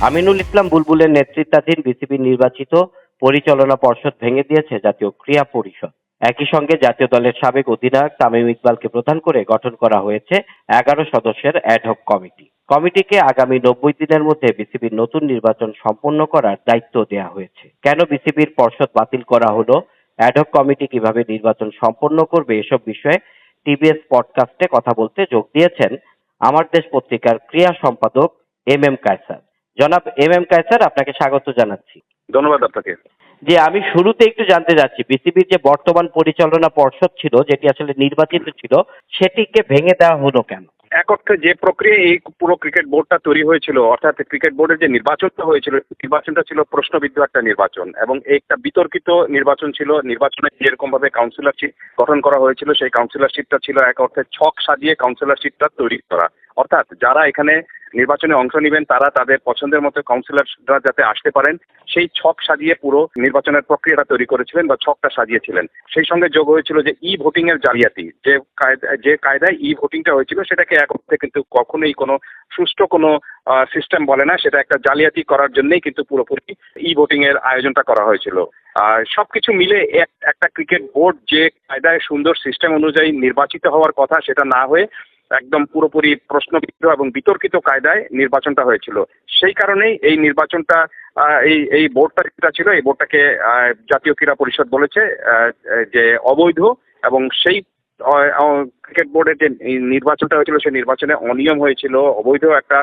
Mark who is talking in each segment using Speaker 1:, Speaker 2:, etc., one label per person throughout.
Speaker 1: আমিনুল ইসলাম বুলবুলের নেতৃত্বাধীন বিসিবির নির্বাচিত পরিচালনা পর্ষদ ভেঙে দিয়েছে জাতীয় ক্রীড়া পরিষদ। একই সঙ্গে জাতীয় দলের সাবেক অধিনায়ক তামিম ইকবালকে প্রধান করে গঠন করা হয়েছে ১১ সদস্যের অ্যাডহক কমিটি। কমিটিকে আগামী ৯০ দিনের মধ্যে বিসিবির নতুন নির্বাচন সম্পন্ন করার দায়িত্ব দেওয়া হয়েছে। কেন বিসিবির পর্ষদ বাতিল করা হলো, অ্যাডহক কমিটি কিভাবে নির্বাচন সম্পন্ন করবে, এসব বিষয়ে টিবিএস পডকাস্টে কথা বলতে যোগ দিয়েছেন আমার দেশ পত্রিকার ক্রীড়া সম্পাদক এম কায়সার। জনাব এম কায়সার, আপনাকে স্বাগত জানাচ্ছি।
Speaker 2: ধন্যবাদ আপনাকে।
Speaker 1: জি, আমি শুরুতে একটু জানতে চাচ্ছি, বিসিবির যে বর্তমান পরিচালনা পর্ষদ ছিল, যেটি আসলে নির্বাচিত ছিল, সেটিকে ভেঙে দেওয়া হলো কেন?
Speaker 2: এক অর্থে যে প্রক্রিয়া এই পুরো ক্রিকেট বোর্ডটা তৈরি হয়েছিল, অর্থাৎ ক্রিকেট বোর্ডের যে নির্বাচনটা হয়েছিল, নির্বাচনটা ছিল প্রশ্নবিদ্ধ একটা নির্বাচন এবং একটা বিতর্কিত নির্বাচন ছিল। নির্বাচনে যেরকম ভাবে কাউন্সিলরশিপ গঠন করা হয়েছিল, সেই কাউন্সিলরশিপটা ছিল এক অর্থে ছক সাজিয়ে কাউন্সিলরশিপটা তৈরি করা। অর্থাৎ যারা এখানে নির্বাচনে অংশ নেবেন তারা তাদের পছন্দের মতো কাউন্সিলররা যাতে আসতে পারেন, সেই ছক সাজিয়ে পুরো নির্বাচনের প্রক্রিয়াটা তৈরি করেছিলেন বা ছকটা সাজিয়েছিলেন। সেই সঙ্গে যোগ হয়েছিল যে ই ভোটিং এর জালিয়াতি, যে কায়দায় ই ভোটিংটা হয়েছিল সেটাকে এক অর্থে কিন্তু কখনোই কোনো সুষ্ঠু কোনো সিস্টেম বলে না, সেটা একটা জালিয়াতি করার জন্যই কিন্তু পুরোপুরি ই ভোটিং এর আয়োজনটা করা হয়েছিল। সবকিছু মিলে একটা ক্রিকেট বোর্ড যে কায়দায় সুন্দর সিস্টেম অনুযায়ী নির্বাচিত হওয়ার কথা, সেটা না হয়ে একদম পুরোপুরি প্রশ্নবিদ্ধ এবং বিতর্কিত কায়দায় নির্বাচনটা হয়েছিল। সেই কারণেই এই নির্বাচনটা এই বোর্ডটা যেটা ছিল, এই বোর্ডটাকে জাতীয় ক্রীড়া পরিষদ বলেছে যে অবৈধ, এবং সেই ক্রিকেট বোর্ডের যে নির্বাচনটা হয়েছিল সেই নির্বাচনে অনিয়ম হয়েছিল, অবৈধ একটা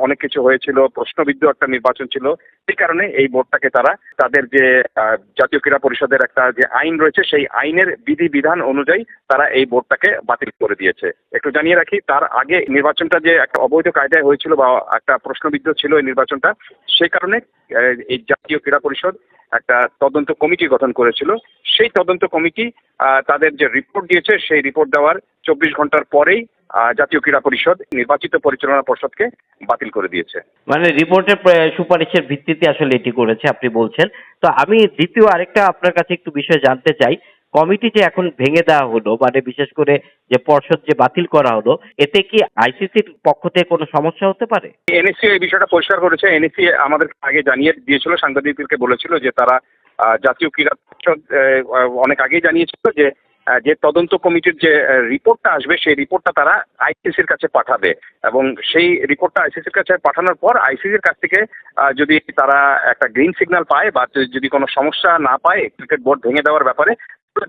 Speaker 2: অনেক কিছু হয়েছিল, প্রশ্নবিদ্ধ একটা নির্বাচন ছিল। সেই কারণে এই বোর্ডটাকে তারা তাদের যে জাতীয় ক্রীড়া পরিষদের একটা যে আইন রয়েছে, সেই আইনের বিধিবিধান অনুযায়ী তারা এই বোর্ডটাকে বাতিল করে দিয়েছে। একটু জানিয়ে রাখি, তার আগে নির্বাচনটা যে একটা অবৈধ কায়দায় হয়েছিল বা একটা প্রশ্নবিদ্ধ ছিল এই নির্বাচনটা, সেই কারণে এই জাতীয় ক্রীড়া পরিষদ একটা তদন্ত কমিটি গঠন করেছিল। সেই তদন্ত কমিটি তাদের যে রিপোর্ট দিয়েছে, সেই রিপোর্ট দেওয়ার ২৪ ঘন্টার পরেই জাতীয় ক্রীড়া পরিষদ নির্বাচিত পরিচালনা পর্ষদকে বাতিল করে দিয়েছে।
Speaker 1: মানে রিপোর্টের সুপারিশের ভিত্তিতে আসলে এটি করেছে আপনি বলছেন। তো আমি দ্বিতীয় আরেকটা আপনার কাছে একটু বিষয় জানতে চাই, কমিটি যে এখন ভেঙে দেওয়া হলো, মানে বিশেষ করে যে পর্ষদ যে বাতিল করা হলো, এতে কি আইসিসির পক্ষ থেকে কোনো সমস্যা হতে পারে?
Speaker 2: এনএসসি এই বিষয়টা পরিষ্কার করেছে। এনএসসি আমাদের আগে জানিয়ে দিয়েছিল, সাংবাদিকদেরকে বলেছিল যে তারা জাতীয় ক্রীড়া পরিষদ অনেক আগেই জানিয়েছিল যে যে তদন্ত কমিটির যে রিপোর্টটা আসবে, সেই রিপোর্টটা তারা আইসিসির কাছে পাঠাবে এবং সেই রিপোর্টটা আইসিসির কাছে পাঠানোর পর আইসিসির কাছ থেকে যদি তারা একটা গ্রিন সিগন্যাল পায় বা যদি কোনো সমস্যা না পায় ক্রিকেট বোর্ড ভেঙে দেওয়ার ব্যাপারে,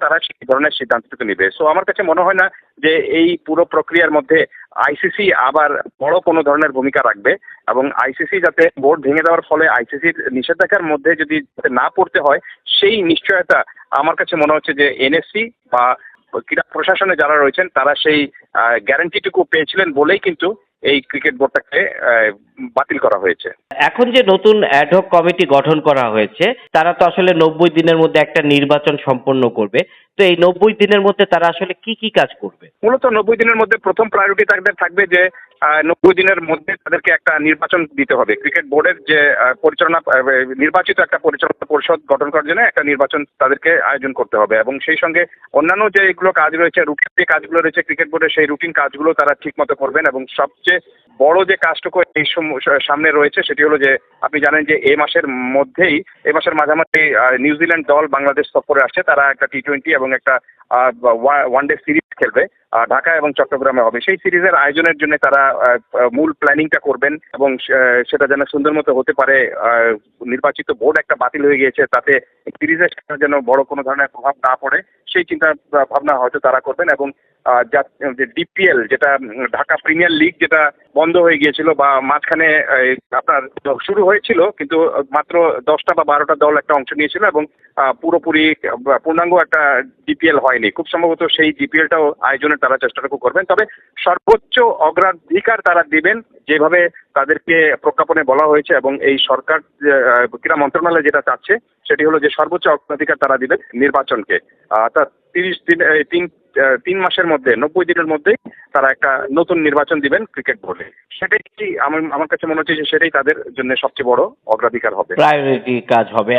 Speaker 2: তারা সেই ধরনের সিদ্ধান্তটুকু নেবে। সো আমার কাছে মনে হয় না যে এই পুরো প্রক্রিয়ার মধ্যে আইসিসি আবার বড় কোনো ধরনের ভূমিকা রাখবে, এবং আইসিসি যাতে বোর্ড ভেঙে দেওয়ার ফলে আইসিসির নিষেধাজ্ঞার মধ্যে যদি না পড়তে হয়, সেই নিশ্চয়তা আমার কাছে মনে হচ্ছে যে এনএসসি বা ক্রীড়া প্রশাসনে যারা রয়েছেন তারা সেই গ্যারান্টিটুকু পেয়েছিলেন বলেই কিন্তু এই ক্রিকেট বোর্ডটাকে বাতিল করা হয়েছে।
Speaker 1: এখন যে নতুন অ্যাডহক কমিটি গঠন করা হয়েছে, তারা তো আসলে ৯০ দিনের মধ্যে একটা নির্বাচন সম্পন্ন করবে। তো এই ৯০ দিনের মধ্যে তারা আসলে কি কি কাজ করবে?
Speaker 2: মূলত ৯০ দিনের মধ্যে প্রথম প্রায়োরিটি তাদের থাকবে যে ৯০ দিনের মধ্যে তাদেরকে একটা নির্বাচন দিতে হবে। ক্রিকেট বোর্ডের যে নির্বাচিত একটা পরিচালনা পরিষদ গঠন করার জন্য একটা নির্বাচন তাদেরকে আয়োজন করতে হবে, এবং সেই সঙ্গে অন্যান্য যে এগুলো কাজ রয়েছে, রুটিন যে কাজগুলো রয়েছে ক্রিকেট বোর্ডের, সেই রুটিন কাজগুলো তারা ঠিক মতো করবেন। এবং সবচেয়ে বড় যে কাজটুকু এই সামনে রয়েছে সেটি হলো যে আপনি জানেন যে এই মাসের মাঝামাঝি নিউজিল্যান্ড দল বাংলাদেশ সফরে আসছে। তারা একটা টি-20 এবং একটা ওয়ানডে সিরিজ খেলবে, ঢাকা এবং চট্টগ্রামে হবে। সেই সিরিজের আয়োজনের জন্য তারা মূল প্ল্যানিংটা করবেন এবং সেটা যেন সুন্দর মতো হতে পারে। নির্বাচিত বোর্ড একটা বাতিল হয়ে গিয়েছে, তাতে সিরিজের যেন বড় কোনো ধরনের প্রভাব না পড়ে, সেই চিন্তা ভাবনা হয়তো তারা করবেন। এবং ডিপিএল যেটা ঢাকা প্রিমিয়ার লিগ, যেটা বন্ধ হয়ে গিয়েছিল বা মাঝখানে আপনার শুরু হয়েছিল কিন্তু মাত্র 10টা বা 12টা দল একটা অংশ নিয়েছিল এবং পুরোপুরি পূর্ণাঙ্গ একটা ডিপিএল হয়নি। খুব সম্ভবত সেই ডিপিএলটাও আয়োজনের তারা চেষ্টাটুকু করবেন। তবে সর্বোচ্চ অগ্রাধিকার তারা দিবেন যেভাবে তাদেরকে প্রজ্ঞাপনে বলা হয়েছে, এবং এই সরকার ক্রীড়া মন্ত্রণালয় যেটা চাচ্ছে সেটি হলো যে সর্বোচ্চ অগ্রাধিকার তারা দিবেন নির্বাচনকে। অর্থাৎ 3 মাসের মধ্যে 90 দিনের মধ্যেই তারা একটা নতুন নির্বাচন দিবেন ক্রিকেট বোর্ডে। সেটাই কি আমার কাছে মনে হচ্ছে যে সেটাই তাদের জন্য সবচেয়ে বড় অগ্রাধিকার হবে।
Speaker 1: প্রায়োরিটি কাজ হবে।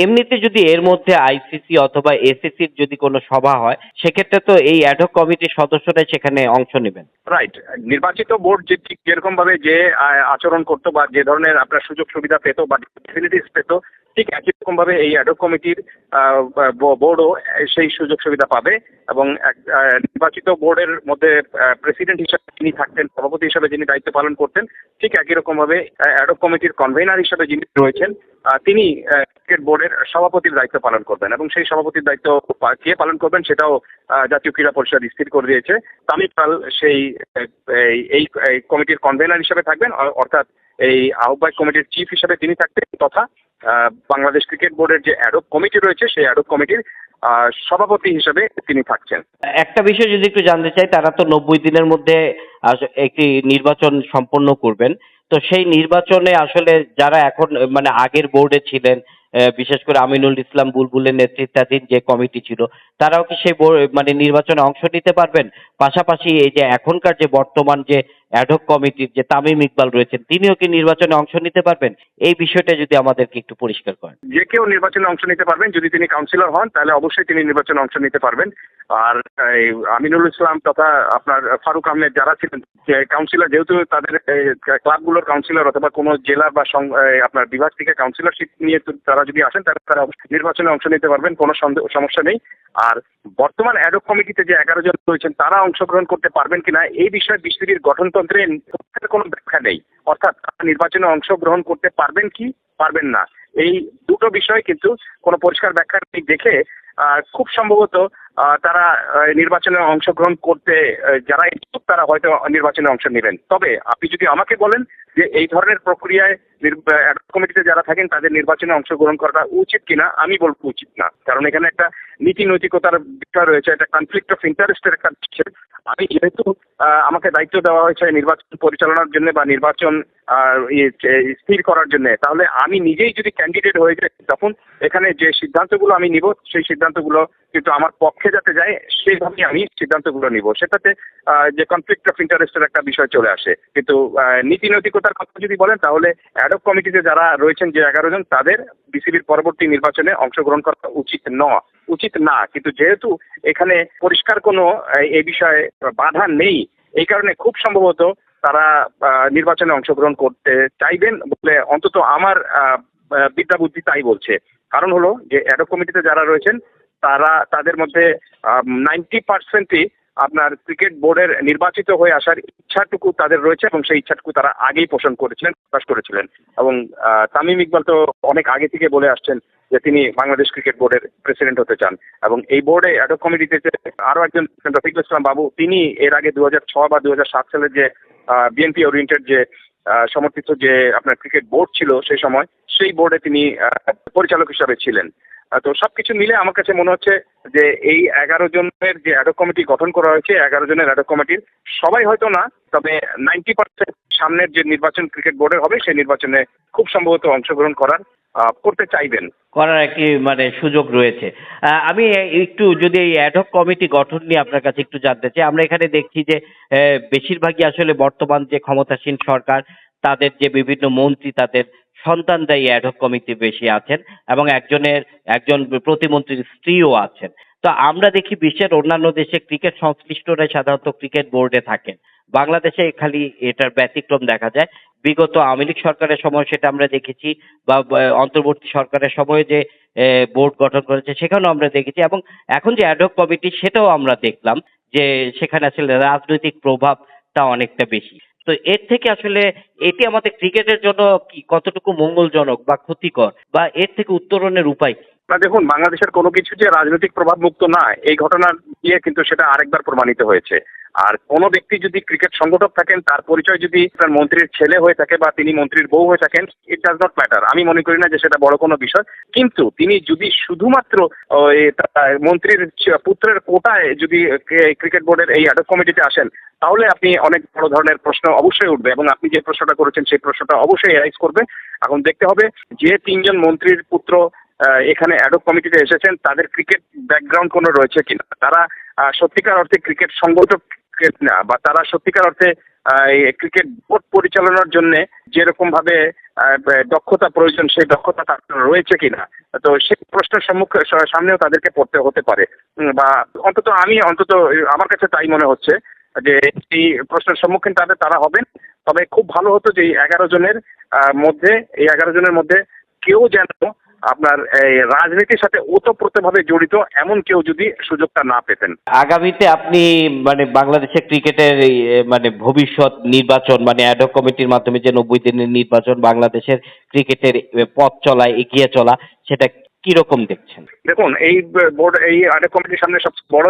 Speaker 1: এমনিতে যদি এর মধ্যে আইসিসি অথবা এসিসির যদি কোনো সভা হয়, সেক্ষেত্রে তো এই অ্যাডহক কমিটির সদস্যরাই সেখানে অংশ নেবেন।
Speaker 2: রাইট। নির্বাচিত বোর্ড যে ঠিক যেরকম ভাবে যে আচরণ করতো বা যে ধরনের আপনার সুযোগ সুবিধা পেত বা ফেসিলিটিস পেত, ঠিক একই রকম ভাবে এই অ্যাডহক কমিটির বোর্ডও সেই সুযোগ সুবিধা পাবে। এবং নির্বাচিত বোর্ডের মধ্যে প্রেসিডেন্ট হিসেবে যিনি থাকতেন, সভাপতি হিসেবে যিনি দায়িত্ব পালন করতেন, ঠিক একই রকম ভাবে অ্যাডহক কমিটির কনভেনার হিসেবে যিনি রয়েছেন, তিনি ক্রিকেট বোর্ডের সভাপতির দায়িত্ব পালন করবেন। এবং সেই সভাপতির দায়িত্ব কে পালন করবেন সেটাও জাতীয় ক্রীড়া পরিষদ স্থির করে দিয়েছে। তামিম ইকবাল সেই এই কমিটির কনভেনার হিসেবে থাকবেন, অর্থাৎ এই আহ্বায়ক কমিটির চিফ হিসেবে তিনি থাকবেন, তথা বাংলাদেশ ক্রিকেট বোর্ডের যে অ্যাডহক কমিটি রয়েছে সেই অ্যাডহক কমিটির সভাপতি হিসেবে তিনি থাকছেন।
Speaker 1: একটা বিষয় যদি একটু জানতে চাই, তারা তো 90 দিনের মধ্যে একটি নির্বাচন সম্পন্ন করবেন। তো সেই নির্বাচনে আসলে যারা এখন মানে আগের বোর্ডে ছিলেন, বিশেষ করে আমিনুল ইসলাম বুলবুলের নেতৃত্বাধীন যে কমিটি ছিল, তারাও কি সেই মানে নির্বাচনে অংশ নিতে পারবেন? পাশাপাশি এই যে এখনকার যে বর্তমান যে অ্যাডহক কমিটির যে তামিম ইকবাল রয়েছেন, তিনিও কি নির্বাচনে অংশ নিতে পারবেন? এই বিষয়টা যদি আমাদেরকে একটু পরিষ্কার করেন।
Speaker 2: যে কেউ নির্বাচনে অংশ নিতে পারবেন, যদি তিনি কাউন্সিলর হন তাহলে অবশ্যই তিনি নির্বাচনে অংশ নিতে পারবেন। আর আমিনুল ইসলাম তথা আপনার ফারুক আহমেদ যারা ছিলেন কাউন্সিলর, যেহেতু তাদের ক্লাবগুলোর কাউন্সিলর অথবা কোনো জেলা বা আপনার বিভাগ থেকে কাউন্সিলরশিপ নিয়ে তারা যদি আসেন তাহলে তারা নির্বাচনে অংশ নিতে পারবেন, কোনো সমস্যা নেই। আর বর্তমান অ্যাডহক কমিটিতে যে 11 জন রয়েছেন তারা অংশগ্রহণ করতে পারবেন কিনা এই বিষয়ে বিসিবির গঠনতন্ত্রে কোনো ব্যাখ্যা নেই। অর্থাৎ তারা নির্বাচনে অংশগ্রহণ করতে পারবেন কি পারবেন না, এই দুটো বিষয় কিন্তু কোনো পরিষ্কার ব্যাখ্যা নেই দেখে খুব সম্ভবত তারা নির্বাচনে অংশগ্রহণ করতে যারা ইচ্ছুক তারা হয়তো নির্বাচনে অংশ নেবেন। তবে আপনি যদি আমাকে বলেন যে এই ধরনের প্রক্রিয়ায় কমিটিতে যারা থাকেন তাদের নির্বাচনে অংশগ্রহণ করাটা উচিত কিনা, আমি বলবো উচিত না। কারণ এখানে একটা নীতি নৈতিকতার বিষয় রয়েছে, একটা কনফ্লিক্ট অফ ইন্টারেস্টের একটা বিষয়। আমি যেহেতু আমাকে দায়িত্ব দেওয়া হয়েছে নির্বাচন পরিচালনার জন্য বা নির্বাচন স্থির করার জন্য, তাহলে আমি নিজেই যদি ক্যান্ডিডেট হয়ে যাই তখন এখানে যে সিদ্ধান্তগুলো আমি নিব সেই সিদ্ধান্তগুলো কিন্তু আমার পক্ষে যাতে যায় সেইভাবেই আমি সিদ্ধান্তগুলো নিব। সেটাতে যে কনফ্লিক্ট অফ ইন্টারেস্টের একটা বিষয় চলে আসে। কিন্তু নীতি নৈতিকতার কথা যদি বলেন তাহলে অ্যাডহক কমিটিতে যারা রয়েছেন যে 11 জন তাদের বিসিবির পরবর্তী নির্বাচনে অংশগ্রহণ করা উচিত না। কিন্তু যেহেতু এখানে পরিষ্কার কোনো এই বিষয়ে বাধা নেই, এই কারণে খুব সম্ভবত তারা নির্বাচনে অংশগ্রহণ করতে চাইবেন বলে অন্তত আমার বিদ্যা বুদ্ধি তাই বলছে। কারণ হলো যে অ্যাডহক কমিটিতে যারা রয়েছেন তাদের মধ্যে 90%ই আপনার ক্রিকেট বোর্ডের নির্বাচিত হয়ে আসার ইচ্ছাটুকু তাদের রয়েছে এবং সেই ইচ্ছাটুকু তারা আগেই প্রকাশ করেছিলেন। এবং তামিম ইকবাল তো অনেক আগে থেকে বলে আসছেন যে তিনি বাংলাদেশ ক্রিকেট বোর্ডের প্রেসিডেন্ট হতে চান। এবং এই বোর্ডে অ্যাডহক কমিটিতে আরো একজন রফিকুল ইসলাম বাবু, তিনি এর আগে 2006 বা 2007 সালের যে বিএনপি ওরিয়েন্টেড যে সমর্থিত যে আপনার ক্রিকেট বোর্ড ছিল সেই সময়, সেই বোর্ডে তিনি পরিচালক হিসাবে ছিলেন। তো সবকিছু মিলে আমার কাছে মনে হচ্ছে যে এই 11 জনের যে অ্যাডহক কমিটি গঠন করা হয়েছে, 11 জনের অ্যাডহক কমিটির সবাই হয়তো না, তবে 90% সামনের যে নির্বাচন ক্রিকেট বোর্ডের হবে সেই নির্বাচনে খুব সম্ভবত অংশগ্রহণ করতে চাইবেন।
Speaker 1: করার একটি মানে সুযোগ রয়েছে। আমি একটু যদি এই অ্যাডহক কমিটি গঠন নিয়ে আপনার কাছে একটু জানতে চাই। আমরা এখানে দেখছি যে বেশিরভাগই আসলে বর্তমান যে ক্ষমতাসীন সরকার তাদের যে বিভিন্ন মন্ত্রী তাদের সন্তানরা এই অ্যাডহক কমিটি বেশি আছেন এবং একজন প্রতিমন্ত্রীর স্ত্রীও আছেন। তো আমরা দেখি বিশ্বের অন্যান্য দেশে ক্রিকেট সংশ্লিষ্টরা সাধারণত ক্রিকেট বোর্ডে থাকেন। বাংলাদেশে খালি এটার ব্যতিক্রম দেখা যায়। বিগত আওয়ামী লীগ সরকারের সময় সেটা আমরা দেখেছি, বা অন্তর্বর্তী সরকারের সময় যে বোর্ড গঠন করেছে সেখানেও আমরা দেখেছি, এবং এখন যে অ্যাডহক কমিটি সেটাও আমরা দেখলাম যে সেখানে আসলে রাজনৈতিক প্রভাবটা অনেকটা বেশি। তো এর থেকে আসলে এটি আমাদের ক্রিকেটের জন্য কি কতটুকু মঙ্গলজনক বা ক্ষতিকর, বা এর থেকে উত্তরণের উপায় কি?
Speaker 2: না দেখুন, বাংলাদেশের কোনো কিছু যে রাজনৈতিক প্রভাব মুক্ত না, এই ঘটনা দিয়ে কিন্তু সেটা আরেকবার প্রমাণিত হয়েছে। আর কোনো ব্যক্তি যদি ক্রিকেট সংগঠক থাকেন, তার পরিচয় যদি তার মন্ত্রীর ছেলে হয়ে থাকে বা তিনি মন্ত্রীর বউ হয়ে থাকেন, ইট ডাজ নট ম্যাটার। আমি মনে করি না যে সেটা বড় কোনো বিষয়। কিন্তু তিনি যদি শুধুমাত্র মন্ত্রীর পুত্রের কোটায় যদি ক্রিকেট বোর্ডের এই অ্যাডহক কমিটিতে আসেন, তাহলে আপনি অনেক বড় ধরনের প্রশ্ন অবশ্যই উঠবে এবং আপনি যে প্রশ্নটা করেছেন সেই প্রশ্নটা অবশ্যই রাইজ করবে। এখন দেখতে হবে যে 3 জন মন্ত্রীর পুত্র এখানে অ্যাডক কমিটিতে এসেছেন তাদের ক্রিকেট ব্যাকগ্রাউন্ড কোনো রয়েছে কিনা, তারা সত্যিকার অর্থে ক্রিকেট সংগত না, বা তারা সত্যিকার অর্থে ক্রিকেট বোর্ড পরিচালনার জন্য যেরকম ভাবে দক্ষতা প্রয়োজন সেই দক্ষতা তার রয়েছে কিনা, তো সেই প্রশ্নের সামনেও তাদেরকে পড়তে হতে পারে। বা অন্তত আমার কাছে তাই মনে হচ্ছে যে এই প্রশ্নের সম্মুখীন তারা হবেন। তবে খুব ভালো হতো যে এই 11 জনের মধ্যে কেউ যেন আপনার এই রাজনীতির সাথে ওতপ্রোতভাবে জড়িত এমন কেউ যদি সুযোগটা না পেতেন।
Speaker 1: আগামীতে আপনি মানে বাংলাদেশের ক্রিকেটের এই, মানে ভবিষ্যৎ নির্বাচন মানে অ্যাডহক কমিটির মাধ্যমে যে 90 দিনের নির্বাচন বাংলাদেশের ক্রিকেটের পথ চলা এগিয়ে চলা সেটা কিরকম দেখছেন?
Speaker 2: দেখুন, এই অ্যাডহক কমিটির সামনে সবচেয়ে বড়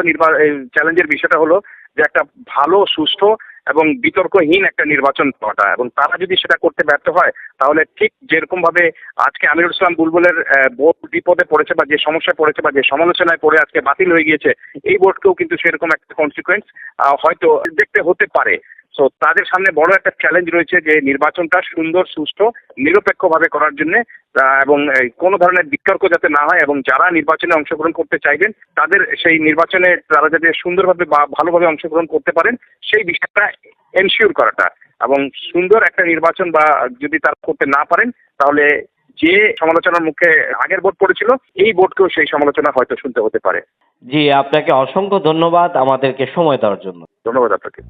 Speaker 2: চ্যালেঞ্জের বিষয়টা হলো যে একটা ভালো, সুষ্ঠু এবং বিতর্কহীন একটা নির্বাচন পাওয়াটা, এবং তারা যদি সেটা করতে ব্যর্থ হয় তাহলে ঠিক যেরকম ভাবে আজকে আমিরুল ইসলাম বুলবুলের বোর্ড বিপদে পড়েছে বা যে সমস্যায় পড়েছে বা যে সমালোচনায় পড়ে আজকে বাতিল হয়ে গিয়েছে, এই বোর্ডকেও কিন্তু সেরকম একটা কনসিকুয়েন্স হয়তো দেখতে হতে পারে। তো তাদের সামনে বড় একটা চ্যালেঞ্জ রয়েছে যে নির্বাচনটা সুন্দর, সুষ্ঠু, নিরপেক্ষভাবে করার জন্য, এবং কোনো ধরনের বিতর্ক যাতে না হয় এবং যারা নির্বাচনে অংশগ্রহণ করতে চাইবেন তাদের সেই নির্বাচনে তারা যাতে সুন্দরভাবে বা ভালোভাবে অংশগ্রহণ করতে পারেন সেই বিষয়টা এনশিওর করাটা, এবং সুন্দর একটা নির্বাচন বা যদি তারা করতে না পারেন তাহলে যে সমালোচনার মুখে আগের বোর্ড পড়েছিল এই বোর্ডকেও সেই সমালোচনা হয়তো শুনতে হতে পারে।
Speaker 1: জি, আপনাকে অসংখ্য ধন্যবাদ আমাদেরকে সময় দেওয়ার জন্য।
Speaker 2: ধন্যবাদ আপনাকে।